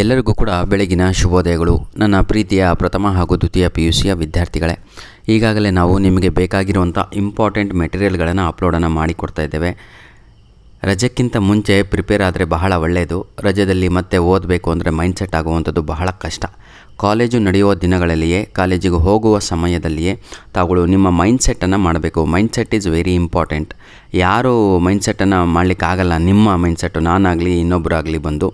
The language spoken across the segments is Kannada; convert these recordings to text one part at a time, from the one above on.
ಎಲ್ಲರಿಗೂ ಕೂಡ ಬೆಳಗಿನ ಶುಭೋದಯಗಳು. ನನ್ನ ಪ್ರೀತಿಯ ಪ್ರಥಮ ಹಾಗೂ ದ್ವಿತೀಯ PUCಯ ವಿದ್ಯಾರ್ಥಿಗಳೇ, ಈಗಾಗಲೇ ನಾವು ನಿಮಗೆ ಬೇಕಾಗಿರುವಂಥ ಇಂಪಾರ್ಟೆಂಟ್ ಮೆಟೀರಿಯಲ್ಗಳನ್ನು ಅಪ್ಲೋಡನ್ನು ಮಾಡಿಕೊಡ್ತಾ ಇದ್ದೇವೆ. ರಜಕ್ಕಿಂತ ಮುಂಚೆ ಪ್ರಿಪೇರ್ ಆದರೆ ಬಹಳ ಒಳ್ಳೆಯದು. ರಜದಲ್ಲಿ ಮತ್ತೆ ಓದಬೇಕು ಅಂದರೆ ಮೈಂಡ್ಸೆಟ್ ಆಗುವಂಥದ್ದು ಬಹಳ ಕಷ್ಟ. ಕಾಲೇಜು ನಡೆಯುವ ದಿನಗಳಲ್ಲಿಯೇ, ಕಾಲೇಜಿಗೆ ಹೋಗುವ ಸಮಯದಲ್ಲಿಯೇ ತಾವುಗಳು ನಿಮ್ಮ ಮೈಂಡ್ಸೆಟ್ಟನ್ನು ಮಾಡಬೇಕು. Mindset is very important. ಯಾರೂ ಮೈಂಡ್ಸೆಟ್ಟನ್ನು ಮಾಡಲಿಕ್ಕಾಗಲ್ಲ. ನಿಮ್ಮ ಮೈಂಡ್ಸೆಟ್ಟು, ನಾನಾಗಲಿ ಇನ್ನೊಬ್ಬರಾಗಲಿ ಬಂದು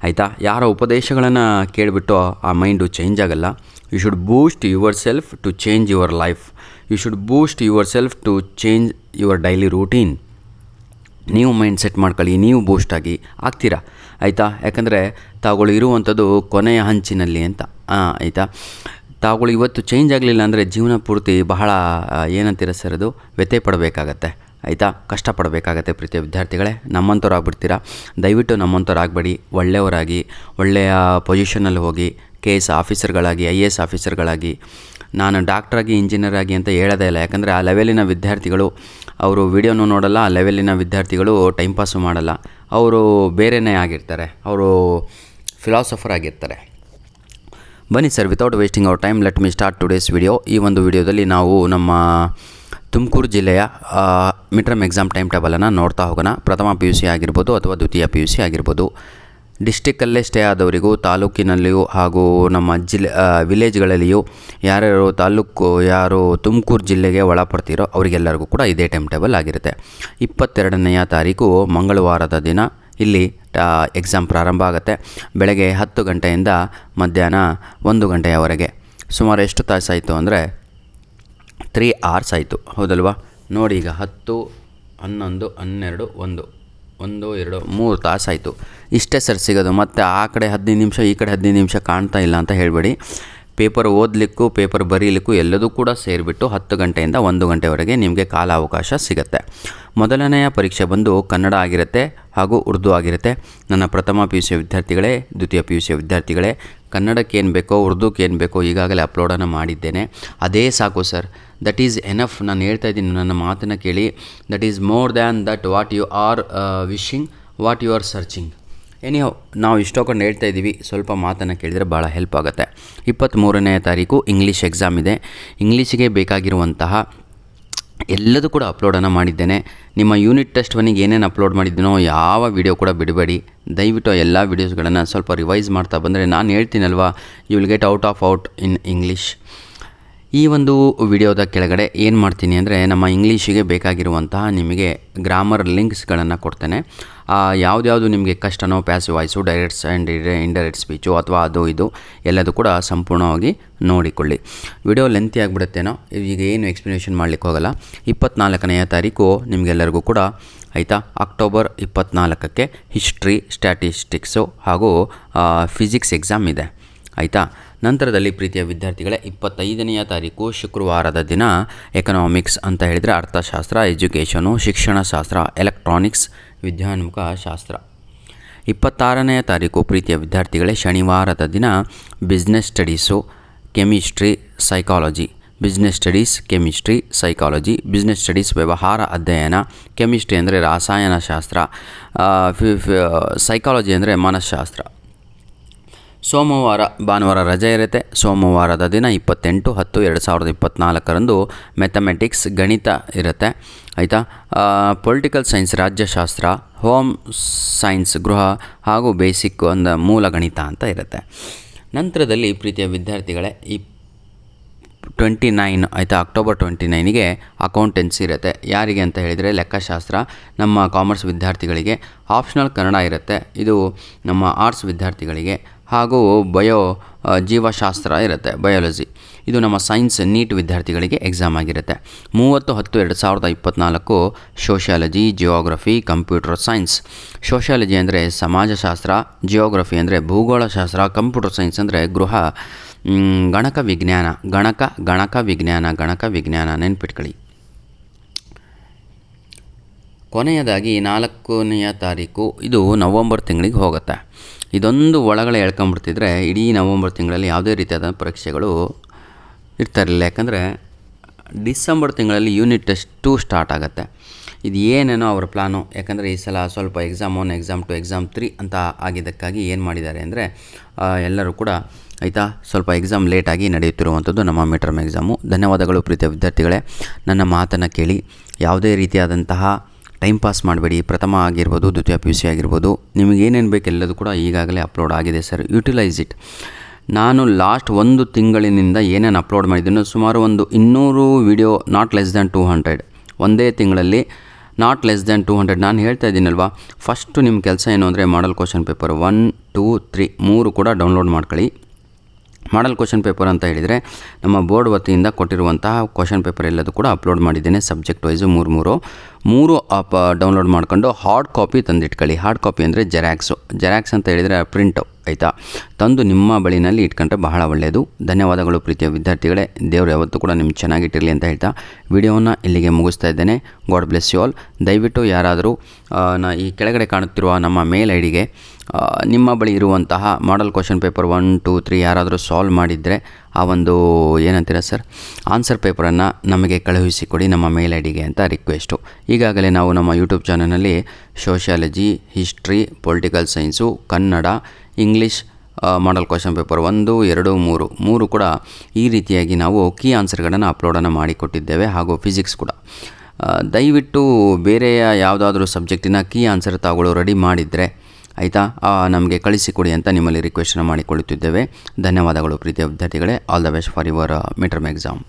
ಆಯಿತಾ, ಯಾರ ಉಪದೇಶಗಳನ್ನು ಕೇಳಿಬಿಟ್ಟು ಆ ಮೈಂಡು ಚೇಂಜ್ ಆಗಲ್ಲ. You should boost yourself to change your life. You should boost yourself to change your daily routine. ನೀವು ಮೈಂಡ್ ಸೆಟ್ ಮಾಡ್ಕೊಳ್ಳಿ, ನೀವು ಬೂಸ್ಟಾಗಿ ಆಗ್ತೀರಾ ಆಯಿತಾ. ಯಾಕಂದರೆ ತಾವುಗಳು ಇರುವಂಥದ್ದು ಕೊನೆಯ ಹಂಚಿನಲ್ಲಿ ಅಂತ ಆಯಿತಾ. ತಾವುಗಳು ಇವತ್ತು ಚೇಂಜ್ ಆಗಲಿಲ್ಲ ಅಂದರೆ ಜೀವನ ಪೂರ್ತಿ ಬಹಳ ಏನಂತೀರ ಸರ್, ಅದು ವ್ಯಥೆ ಪಡಬೇಕಾಗತ್ತೆ ಆಯಿತಾ, ಕಷ್ಟಪಡಬೇಕಾಗತ್ತೆ. ಪ್ರೀತಿಯ ವಿದ್ಯಾರ್ಥಿಗಳೇ, ನಮ್ಮಂಥವ್ರು ಆಗ್ಬಿಡ್ತೀರಾ. ದಯವಿಟ್ಟು ನಮ್ಮಂಥವ್ರು ಆಗಬೇಡಿ. ಒಳ್ಳೆಯವರಾಗಿ, ಒಳ್ಳೆಯ ಪೊಸಿಷನಲ್ಲಿ ಹೋಗಿ KS ಆಫೀಸರ್ಗಳಾಗಿ, IAS ಆಫೀಸರ್ಗಳಾಗಿ. ನಾನು ಡಾಕ್ಟ್ರಾಗಿ, ಇಂಜಿನಿಯರ್ ಆಗಿ ಅಂತ ಹೇಳೋದೇ ಇಲ್ಲ. ಯಾಕಂದರೆ ಆ ಲೆವೆಲಿನ ವಿದ್ಯಾರ್ಥಿಗಳು ಅವರು ವಿಡಿಯೋನೂ ನೋಡಲ್ಲ, ಆ ಲೆವೆಲಿನ ವಿದ್ಯಾರ್ಥಿಗಳು ಟೈಮ್ ಪಾಸು ಮಾಡಲ್ಲ. ಅವರು ಬೇರೆಯೇ ಆಗಿರ್ತಾರೆ, ಅವರು ಫಿಲಾಸಫರ್ ಆಗಿರ್ತಾರೆ. ಬನ್ನಿ sir, without wasting our time, let me start today's video. ಈ ಒಂದು ವಿಡಿಯೋದಲ್ಲಿ ನಾವು ನಮ್ಮ ತುಮಕೂರು ಜಿಲ್ಲೆಯ ಮಿಡ್-ಟರ್ಮ್ ಎಕ್ಸಾಮ್ ಟೈಮ್ ಟೇಬಲನ್ನು ನೋಡ್ತಾ ಹೋಗೋಣ. ಪ್ರಥಮ PUC ಆಗಿರ್ಬೋದು ಅಥವಾ ದ್ವಿತೀಯ PUC ಆಗಿರ್ಬೋದು. ಡಿಸ್ಟಿಕ್ಕಲ್ಲೇ ಸ್ಟೇ ಆದವರಿಗೂ, ತಾಲೂಕಿನಲ್ಲಿಯೂ ಹಾಗೂ ನಮ್ಮ ವಿಲೇಜ್ಗಳಲ್ಲಿಯೂ ಯಾರ್ಯಾರು ಯಾರು ತುಮಕೂರು ಜಿಲ್ಲೆಗೆ ಒಳಪಡ್ತೀರೋ ಅವರಿಗೆಲ್ಲರಿಗೂ ಕೂಡ ಇದೇ ಟೈಮ್ ಟೇಬಲ್ ಆಗಿರುತ್ತೆ. 22ನೇ ತಾರೀಕು ಮಂಗಳವಾರದ ದಿನ ಇಲ್ಲಿ ಎಕ್ಸಾಮ್ ಪ್ರಾರಂಭ ಆಗುತ್ತೆ. ಬೆಳಗ್ಗೆ 10 ಗಂಟೆಯಿಂದ ಮಧ್ಯಾಹ್ನ 1 ಗಂಟೆಯವರೆಗೆ. ಸುಮಾರು ಎಷ್ಟು ತಾಸಾಯಿತು ಅಂದರೆ 3 hours ಆಯಿತು, ಹೌದಲ್ವಾ. ನೋಡಿ, ಈಗ 10, 11, 12, 1, 2, 3 ತಾಸಾಯಿತು. ಇಷ್ಟೇ ಸರ್ ಸಿಗೋದು. ಮತ್ತು ಆ ಕಡೆ 15 ನಿಮಿಷ, ಈ ಕಡೆ 15 ನಿಮಿಷ ಕಾಣ್ತಾ ಇಲ್ಲ ಅಂತ ಹೇಳಬೇಡಿ. ಪೇಪರ್ ಓದಲಿಕ್ಕೂ, ಪೇಪರ್ ಬರೀಲಿಕ್ಕೂ ಎಲ್ಲದೂ ಕೂಡ ಸೇರಿಬಿಟ್ಟು 10 ಗಂಟೆಯಿಂದ 1 ಗಂಟೆವರೆಗೆ ನಿಮಗೆ ಕಾಲಾವಕಾಶ ಸಿಗುತ್ತೆ. ಮೊದಲನೆಯ ಪರೀಕ್ಷೆ ಬಂದು ಕನ್ನಡ ಆಗಿರುತ್ತೆ ಹಾಗೂ ಉರ್ದು ಆಗಿರುತ್ತೆ. ನನ್ನ ಪ್ರಥಮ PUC ವಿದ್ಯಾರ್ಥಿಗಳೇ, ದ್ವಿತೀಯ PUC ವಿದ್ಯಾರ್ಥಿಗಳೇ, ಕನ್ನಡಕ್ಕೆ ಏನು ಬೇಕೋ, ಉರ್ದುಕ್ಕೆ ಏನು ಬೇಕೋ ಈಗಾಗಲೇ ಅಪ್ಲೋಡನ್ನು ಮಾಡಿದ್ದೇನೆ. ಅದೇ ಸಾಕು ಸರ್, ದಟ್ ಈಸ್ ಎನಫ್. ನಾನು ಹೇಳ್ತಾ ಇದ್ದೀನಿ, ನನ್ನ ಮಾತನ್ನು ಕೇಳಿ. That is more than that what you are wishing, what you are searching. Anyhow, ನಾವು ಇಷ್ಟೊಂದು ಹೇಳ್ತಾ ಇದ್ದೀವಿ, ಸ್ವಲ್ಪ ಮಾತನ್ನು ಕೇಳಿದರೆ ಭಾಳ ಹೆಲ್ಪ್ ಆಗುತ್ತೆ. 23ನೇ ತಾರೀಕು ಇಂಗ್ಲೀಷ್ ಎಕ್ಸಾಮ್ ಇದೆ. ಇಂಗ್ಲೀಷಿಗೆ ಬೇಕಾಗಿರುವಂತಹ ಎಲ್ಲದೂ ಕೂಡ ಅಪ್ಲೋಡನ್ನು ಮಾಡಿದ್ದೇನೆ. ನಿಮ್ಮ ಯೂನಿಟ್ ಟೆಸ್ಟ್ 1ಗೆ ಏನೇನು ಅಪ್ಲೋಡ್ ಮಾಡಿದ್ದೀನೋ ಯಾವ ವಿಡಿಯೋ ಕೂಡ ಬಿಡಬೇಡಿ. ದಯವಿಟ್ಟು ಎಲ್ಲ ವೀಡಿಯೋಸ್ಗಳನ್ನು ಸ್ವಲ್ಪ ರಿವೈಸ್ ಮಾಡ್ತಾ ಬಂದರೆ, ನಾನು ಹೇಳ್ತೀನಲ್ವಾ, you will get out in English. ಈ ಒಂದು ವಿಡಿಯೋದ ಕೆಳಗಡೆ ಏನು ಮಾಡ್ತೀನಿ ಅಂದರೆ, ನಮ್ಮ ಇಂಗ್ಲೀಷಿಗೆ ಬೇಕಾಗಿರುವಂತಹ ನಿಮಗೆ ಗ್ರಾಮರ್ ಲಿಂಕ್ಸ್ಗಳನ್ನು ಕೊಡ್ತೇನೆ. ಯಾವುದ್ಯಾವುದು ನಿಮಗೆ ಕಷ್ಟನೋ, passive voice, directs and indirect speech ಅಥವಾ ಅದು ಇದು ಎಲ್ಲದೂ ಕೂಡ ಸಂಪೂರ್ಣವಾಗಿ ನೋಡಿಕೊಳ್ಳಿ. ವಿಡಿಯೋ ಲೆಂತಿ ಆಗಿಬಿಡುತ್ತೇನೋ, ಈಗ ಏನು ಎಕ್ಸ್ಪ್ಲನೇಷನ್ ಮಾಡಲಿಕ್ಕೆ ಹೋಗಲ್ಲ. 24ನೇ ತಾರೀಕು ನಿಮಗೆಲ್ಲರಿಗೂ ಕೂಡ ಆಯಿತಾ, ಅಕ್ಟೋಬರ್ 24ಕ್ಕೆ ಹಿಸ್ಟ್ರಿ, ಸ್ಟ್ಯಾಟಿಸ್ಟಿಕ್ಸು ಹಾಗೂ ಫಿಸಿಕ್ಸ್ ಎಕ್ಸಾಮ್ ಇದೆ ಆಯಿತಾ. ನಂತರದಲ್ಲಿ ಪ್ರೀತಿಯ ವಿದ್ಯಾರ್ಥಿಗಳೇ, 25ನೇ ತಾರೀಕು ಶುಕ್ರವಾರದ ದಿನ ಎಕನಾಮಿಕ್ಸ್ ಅಂತ ಹೇಳಿದರೆ ಅರ್ಥಶಾಸ್ತ್ರ, ಎಜುಕೇಷನು, ಶಿಕ್ಷಣಶಾಸ್ತ್ರ, ಎಲೆಕ್ಟ್ರಾನಿಕ್ಸ್, ವಿದ್ಯಾನ್ಮುಖ ಶಾಸ್ತ್ರ. 26ನೇ ತಾರೀಕು ಪ್ರೀತಿಯ ವಿದ್ಯಾರ್ಥಿಗಳೇ, ಶನಿವಾರದ ದಿನ business studies, chemistry, psychology. Business studies, chemistry, psychology. Business studies ವ್ಯವಹಾರ ಅಧ್ಯಯನ, ಕೆಮಿಸ್ಟ್ರಿ ಅಂದರೆ ರಾಸಾಯನಶಾಸ್ತ್ರ, ಸೈಕಾಲಜಿ ಅಂದರೆ ಮನಃಶಾಸ್ತ್ರ. ಭಾನುವಾರ ರಜೆ ಇರುತ್ತೆ. ಸೋಮವಾರದ ದಿನ 28/10/2024 ಮ್ಯಾಥಮೆಟಿಕ್ಸ್, ಗಣಿತ ಇರುತ್ತೆ ಆಯಿತಾ. ಪೊಲಿಟಿಕಲ್ ಸೈನ್ಸ್, ರಾಜ್ಯಶಾಸ್ತ್ರ, ಹೋಮ್ ಸೈನ್ಸ್, ಗೃಹ ಹಾಗೂ ಬೇಸಿಕ್ ಒಂದು ಮೂಲ ಗಣಿತ ಅಂತ ಇರುತ್ತೆ. ನಂತರದಲ್ಲಿ ಪ್ರೀತಿಯ ವಿದ್ಯಾರ್ಥಿಗಳೇ, 29 ಆಯಿತಾ, ಅಕ್ಟೋಬರ್ 29ಗೆ ಅಕೌಂಟೆನ್ಸಿ ಇರುತ್ತೆ. ಯಾರಿಗೆ ಅಂತ ಹೇಳಿದರೆ ಲೆಕ್ಕಶಾಸ್ತ್ರ, ನಮ್ಮ ಕಾಮರ್ಸ್ ವಿದ್ಯಾರ್ಥಿಗಳಿಗೆ. ಆಪ್ಷನಲ್ ಕನ್ನಡ ಇರುತ್ತೆ, ಇದು ನಮ್ಮ ಆರ್ಟ್ಸ್ ವಿದ್ಯಾರ್ಥಿಗಳಿಗೆ. ಹಾಗೂ ಜೀವಶಾಸ್ತ್ರ ಇರುತ್ತೆ, ಬಯಾಲಜಿ. ಇದು ನಮ್ಮ ಸೈನ್ಸ್ ನೀಟ್ ವಿದ್ಯಾರ್ಥಿಗಳಿಗೆ ಎಕ್ಸಾಮ್ ಆಗಿರುತ್ತೆ. 30/10/2024 sociology, geography, computer science. Sociology ಅಂದರೆ ಸಮಾಜಶಾಸ್ತ್ರ, ಜಿಯೋಗ್ರಫಿ ಅಂದರೆ ಭೂಗೋಳಶಾಸ್ತ್ರ, ಕಂಪ್ಯೂಟರ್ ಸೈನ್ಸ್ ಅಂದರೆ ಗಣಕ ವಿಜ್ಞಾನ ನೆನ್ಪಿಟ್ಕೊಳ್ಳಿ. ಕೊನೆಯದಾಗಿ 4ನೇ ತಾರೀಕು, ಇದು ನವಂಬರ್ ತಿಂಗಳಿಗೆ ಹೋಗುತ್ತೆ. ಇದೊಂದು ಒಳಗಡೆ ಹೇಳ್ಕೊಂಬಿಡ್ತಿದ್ರೆ ಇಡೀ ನವಂಬರ್ ತಿಂಗಳಲ್ಲಿ ಯಾವುದೇ ರೀತಿಯಾದ ಪರೀಕ್ಷೆಗಳು ಇರ್ತಾರಿಲ್ಲ. ಯಾಕಂದರೆ ಡಿಸೆಂಬರ್ ತಿಂಗಳಲ್ಲಿ ಯೂನಿಟ್ ಟೆಸ್ಟ್ 2 ಸ್ಟಾರ್ಟ್ ಆಗುತ್ತೆ. ಇದು ಏನೇನೋ ಅವರ ಪ್ಲಾನು. ಯಾಕಂದರೆ ಈ ಸಲ ಸ್ವಲ್ಪ ಎಕ್ಸಾಮ್ 1, ಎಕ್ಸಾಮ್ 2, ಎಕ್ಸಾಮ್ 3 ಅಂತ ಆಗಿದ್ದಕ್ಕಾಗಿ ಏನು ಮಾಡಿದ್ದಾರೆ ಅಂದರೆ ಎಲ್ಲರೂ ಕೂಡ ಆಯಿತಾ ಸ್ವಲ್ಪ ಎಕ್ಸಾಮ್ ಲೇಟಾಗಿ ನಡೆಯುತ್ತಿರುವಂಥದ್ದು ನಮ್ಮ ಮಿಡ್ ಟರ್ಮ್ ಎಕ್ಸಾಮು. ಧನ್ಯವಾದಗಳು ಪ್ರೀತಿಯ ವಿದ್ಯಾರ್ಥಿಗಳೇ. ನನ್ನ ಮಾತನ್ನು ಕೇಳಿ ಯಾವುದೇ ರೀತಿಯಾದಂತಹ ಟೈಮ್ ಪಾಸ್ ಮಾಡಬೇಡಿ. ಪ್ರಥಮ ಆಗಿರ್ಬೋದು, ದ್ವಿತೀಯ PUC ಆಗಿರ್ಬೋದು, ನಿಮಗೆ ಏನೇನು ಬೇಕು ಎಲ್ಲದೂ ಕೂಡ ಈಗಾಗಲೇ ಅಪ್ಲೋಡ್ ಆಗಿದೆ ಸರ್. Utilise it. ನಾನು ಲಾಸ್ಟ್ 1 ತಿಂಗಳಿನಿಂದ ಏನೇನು ಅಪ್ಲೋಡ್ ಮಾಡಿದ್ದೀನಿ ಸುಮಾರು ಒಂದು 200 ವಿಡಿಯೋ, ನಾಟ್ ಲೆಸ್ ದ್ಯಾನ್ 200 ಒಂದೇ ತಿಂಗಳಲ್ಲಿ, ನಾಟ್ ಲೆಸ್ ದ್ಯಾನ್ 200. ನಾನು ಹೇಳ್ತಾ ಇದ್ದೀನಲ್ವಾ, ಫಸ್ಟು ನಿಮ್ಮ ಕೆಲಸ ಏನು ಅಂದರೆ ಮಾಡಲ್ ಕ್ವಶನ್ ಪೇಪರ್ 1, 2, 3 3 ಕೂಡ ಡೌನ್ಲೋಡ್ ಮಾಡ್ಕೊಳ್ಳಿ. ಮಾಡಲ್ ಕ್ವಶನ್ ಪೇಪರ್ ಅಂತ ಹೇಳಿದರೆ ನಮ್ಮ ಬೋರ್ಡ್ ವತಿಯಿಂದ ಕೊಟ್ಟಿರುವಂತಹ ಕ್ವಶನ್ ಪೇಪರ್ ಎಲ್ಲದೂ ಕೂಡ ಅಪ್ಲೋಡ್ ಮಾಡಿದ್ದೇನೆ. ಸಬ್ಜೆಕ್ಟ್ ವೈಸು 3 ಡೌನ್ಲೋಡ್ ಮಾಡ್ಕೊಂಡು ಹಾರ್ಡ್ ಕಾಪಿ ತಂದಿಟ್ಕೊಳ್ಳಿ. ಹಾರ್ಡ್ ಕಾಪಿ ಅಂದರೆ ಜೆರಾಕ್ಸ್ ಅಂತ ಹೇಳಿದರೆ ಪ್ರಿಂಟು, ಆಯಿತಾ, ತಂದು ನಿಮ್ಮ ಬಳಿನಲ್ಲಿ ಇಟ್ಕೊಂಡ್ರೆ ಬಹಳ ಒಳ್ಳೆಯದು. ಧನ್ಯವಾದಗಳು ಪ್ರೀತಿಯ ವಿದ್ಯಾರ್ಥಿಗಳೇ. ದೇವರು ಯಾವತ್ತೂ ಕೂಡ ನಿಮ್ಗೆ ಚೆನ್ನಾಗಿಟ್ಟಿರಲಿ ಅಂತ ಹೇಳ್ತಾ ವಿಡಿಯೋವನ್ನು ಇಲ್ಲಿಗೆ ಮುಗಿಸ್ತಾ ಇದ್ದೇನೆ. God bless you all. ದಯವಿಟ್ಟು ಯಾರಾದರೂ ಈ ಕೆಳಗಡೆ ಕಾಣುತ್ತಿರುವ ನಮ್ಮ ಮೇಲ್ ಐಡಿಗೆ ನಿಮ್ಮ ಬಳಿ ಇರುವಂತಹ ಮಾಡಲ್ ಕ್ವಶನ್ ಪೇಪರ್ 1, 2, 3 ಯಾರಾದರೂ ಸಾಲ್ವ್ ಮಾಡಿದರೆ ಆ ಒಂದು ಏನಂತೀರ ಸರ್, ಆನ್ಸರ್ ಪೇಪರನ್ನು ನಮಗೆ ಕಳುಹಿಸಿಕೊಡಿ ನಮ್ಮ ಮೇಲ್ ಐಡಿಗೆ ಅಂತ ರಿಕ್ವೆಸ್ಟು. ಈಗಾಗಲೇ ನಾವು ನಮ್ಮ ಯೂಟ್ಯೂಬ್ ಚಾನಲ್ನಲ್ಲಿ sociology, history, political science, Kannada, English model question paper 1, 2, 3 ಕೂಡ ಈ ರೀತಿಯಾಗಿ ನಾವು ಕೀ ಆನ್ಸರ್ಗಳನ್ನು ಅಪ್ಲೋಡನ್ನು ಮಾಡಿಕೊಟ್ಟಿದ್ದೇವೆ. ಹಾಗೂ ಫಿಸಿಕ್ಸ್ ಕೂಡ. ದಯವಿಟ್ಟು ಬೇರೆಯ ಯಾವುದಾದ್ರೂ ಸಬ್ಜೆಕ್ಟಿನ ಕೀ ಆನ್ಸರ್ ತಾವುಗಳು ರೆಡಿ ಮಾಡಿದರೆ ಆಯಿತಾ ನಮಗೆ ಕಳಿಸಿಕೊಡಿ ಅಂತ ನಿಮ್ಮಲ್ಲಿ ರಿಕ್ವೆಸ್ಟನ್ನು ಮಾಡಿಕೊಳ್ಳುತ್ತಿದ್ದೇವೆ. ಧನ್ಯವಾದಗಳು ಪ್ರೀತಿಯ ವಿದ್ಯಾರ್ಥಿಗಳೇ. All the best for your mid term exam.